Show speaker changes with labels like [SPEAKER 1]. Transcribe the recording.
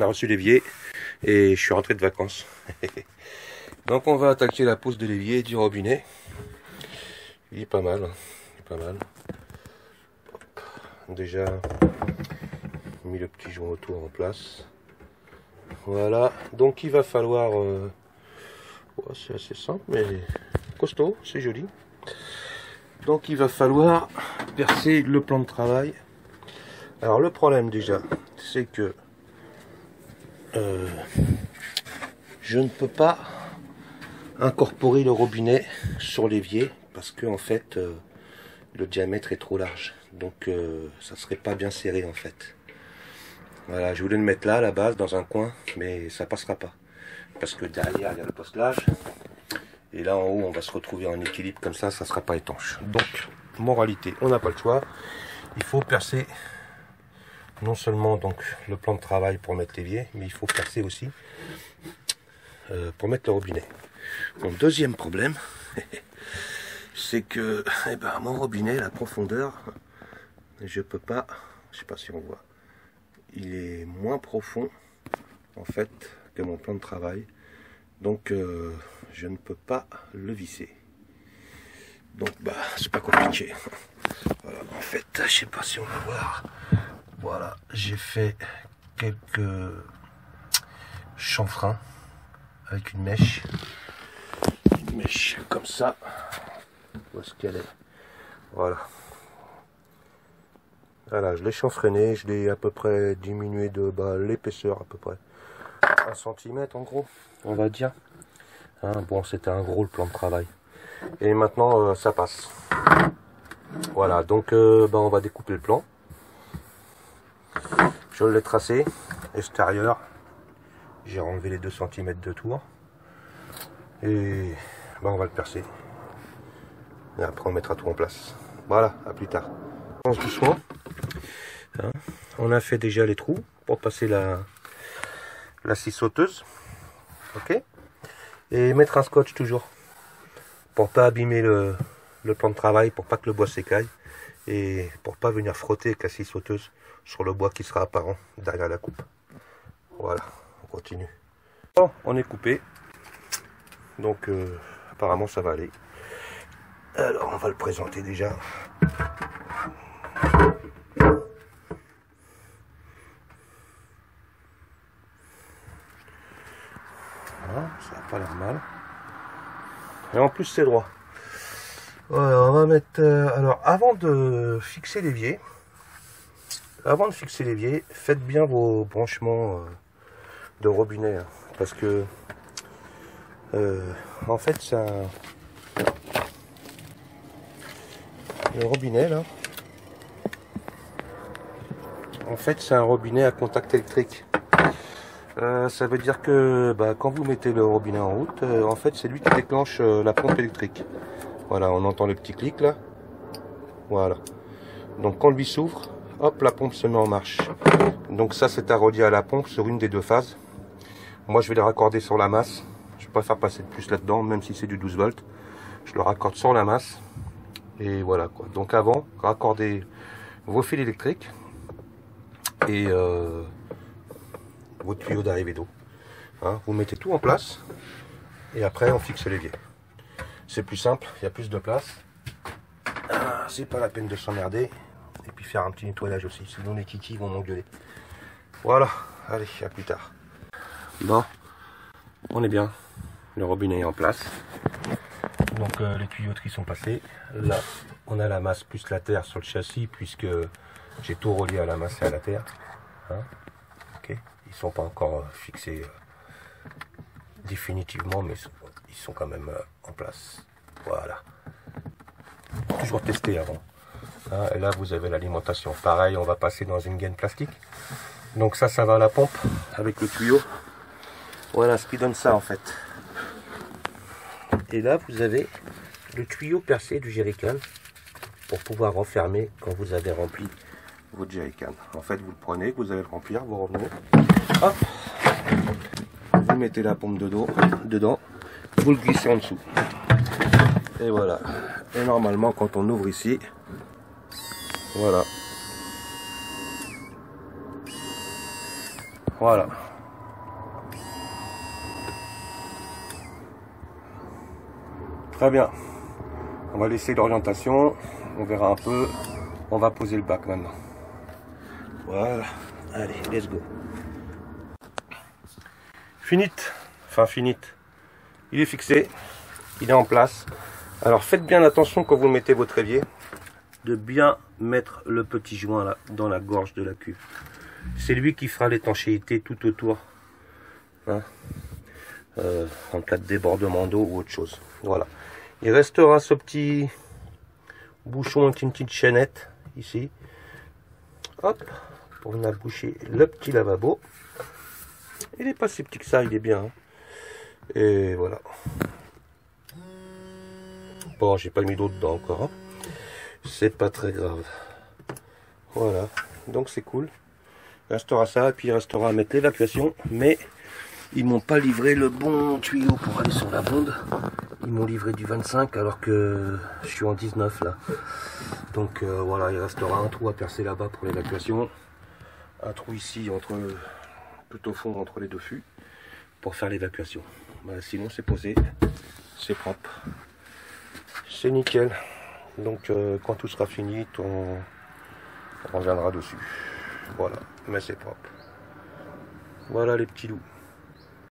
[SPEAKER 1] reçu l'évier et je suis rentré de vacances. Donc on va attaquer la pose de l'évier du robinet. Il est pas mal, hein. Il est pas mal. Hop. Déjà mis le petit joint autour en place. Voilà, donc il va falloir c'est assez simple mais costaud, c'est joli. Donc il va falloir percer le plan de travail. Alors le problème déjà, c'est que je ne peux pas incorporer le robinet sur l'évier parce que en fait le diamètre est trop large, donc ça serait pas bien serré en fait. Voilà, je voulais le mettre là à la base dans un coin, mais ça passera pas parce que derrière il y a le postelage et là en haut on va se retrouver en équilibre comme ça sera pas étanche. Donc moralité, on n'a pas le choix, il faut percer non seulement donc le plan de travail pour mettre l'évier, mais il faut percer aussi pour mettre le robinet. Mon deuxième problème, c'est que mon robinet, la profondeur, je peux pas, je sais pas si on voit, il est moins profond en fait que mon plan de travail, donc je ne peux pas le visser. Donc c'est pas compliqué. Voilà, en fait, je sais pas si on va voir. Voilà, j'ai fait quelques chanfreins avec une mèche comme ça. Où est-ce qu'elle est? Voilà. Voilà, je l'ai chanfreiné, je l'ai à peu près diminué de l'épaisseur à peu près 1 cm en gros, on va dire. Hein, bon, c'était un gros le plan de travail. Et maintenant ça passe. Voilà, donc on va découper le plan. Je l'ai tracé, extérieur. J'ai enlevé les 2 cm de tour. Et on va le percer. Et après on mettra tout en place. Voilà, à plus tard. On avance doucement. Hein, on a fait déjà les trous pour passer la scie sauteuse. Ok. Et mettre un scotch toujours. Pour pas abîmer le plan de travail, pour pas que le bois s'écaille. Et pour pas venir frotter avec la scie sauteuse sur le bois qui sera apparent derrière la coupe. Voilà, on continue. Bon, on est coupé. Donc apparemment ça va aller. Alors on va le présenter déjà. Voilà, ça n'a pas l'air mal. Et en plus c'est droit. Voilà, on va mettre. Alors avant de fixer l'évier, faites bien vos branchements de robinet, hein, parce que en fait c'est le robinet là. En fait c'est un robinet à contact électrique. Ça veut dire que quand vous mettez le robinet en route, en fait c'est lui qui déclenche la pompe électrique. Voilà, on entend le petit clic là. Voilà. Donc quand lui s'ouvre, hop, la pompe se met en marche. Donc ça c'est à relier à la pompe sur une des 2 phases. Moi je vais les raccorder sur la masse. Je préfère passer de plus là-dedans, même si c'est du 12 volts. Je le raccorde sur la masse. Et voilà quoi. Donc avant, raccordez vos fils électriques et votre tuyau d'arrivée d'eau. Hein, vous mettez tout en place et après on fixe l'évier. C'est plus simple, il y a plus de place. C'est pas la peine de s'emmerder. Et puis faire un petit nettoyage aussi, sinon les kikis vont m'engueuler. Voilà, allez, à plus tard. Bon, on est bien. Le robinet est en place. Donc les tuyauteries sont passées. Là, on a la masse plus la terre sur le châssis, puisque j'ai tout relié à la masse et à la terre. Hein, ok, ils sont pas encore fixés définitivement, mais ils sont quand même en place. Voilà. Toujours tester avant. Hein, et là, vous avez l'alimentation. Pareil, on va passer dans une gaine plastique. Donc ça va à la pompe avec le tuyau. Voilà ce qui donne ça en fait. Et là, vous avez le tuyau percé du jerrycan pour pouvoir renfermer quand vous avez rempli votre jerrycan. En fait, vous le prenez, vous allez le remplir, vous revenez. Hop, vous mettez la pompe dedans, vous le glissez en dessous. Et voilà. Et normalement, quand on ouvre ici, voilà. Voilà. Très bien. On va laisser l'orientation. On verra un peu. On va poser le bac maintenant. Voilà. Allez, let's go. Finite. Enfin, finite. Il est fixé. Il est en place. Alors, faites bien attention quand vous mettez votre évier de bien mettre le petit joint là dans la gorge de la cuve. C'est lui qui fera l'étanchéité tout autour, hein, en cas de débordement d'eau ou autre chose. Voilà. Il restera ce petit bouchon avec une petite chaînette ici. Hop, pour venir boucher le petit lavabo. Il n'est pas si petit que ça, il est bien. Hein. Et voilà. Bon, j'ai pas mis d'eau dedans encore. Hein. C'est pas très grave. Voilà, donc c'est cool. Il restera ça, et puis il restera à mettre l'évacuation. Mais ils m'ont pas livré le bon tuyau pour aller sur la bonde. Ils m'ont livré du 25 alors que je suis en 19 là. Donc voilà, il restera un trou à percer là-bas pour l'évacuation. Un trou ici, tout au fond entre les deux fûts, pour faire l'évacuation. Voilà, sinon c'est posé, c'est propre. C'est nickel. Donc quand tout sera fini, on reviendra dessus. Voilà, mais c'est propre. Voilà les petits loups.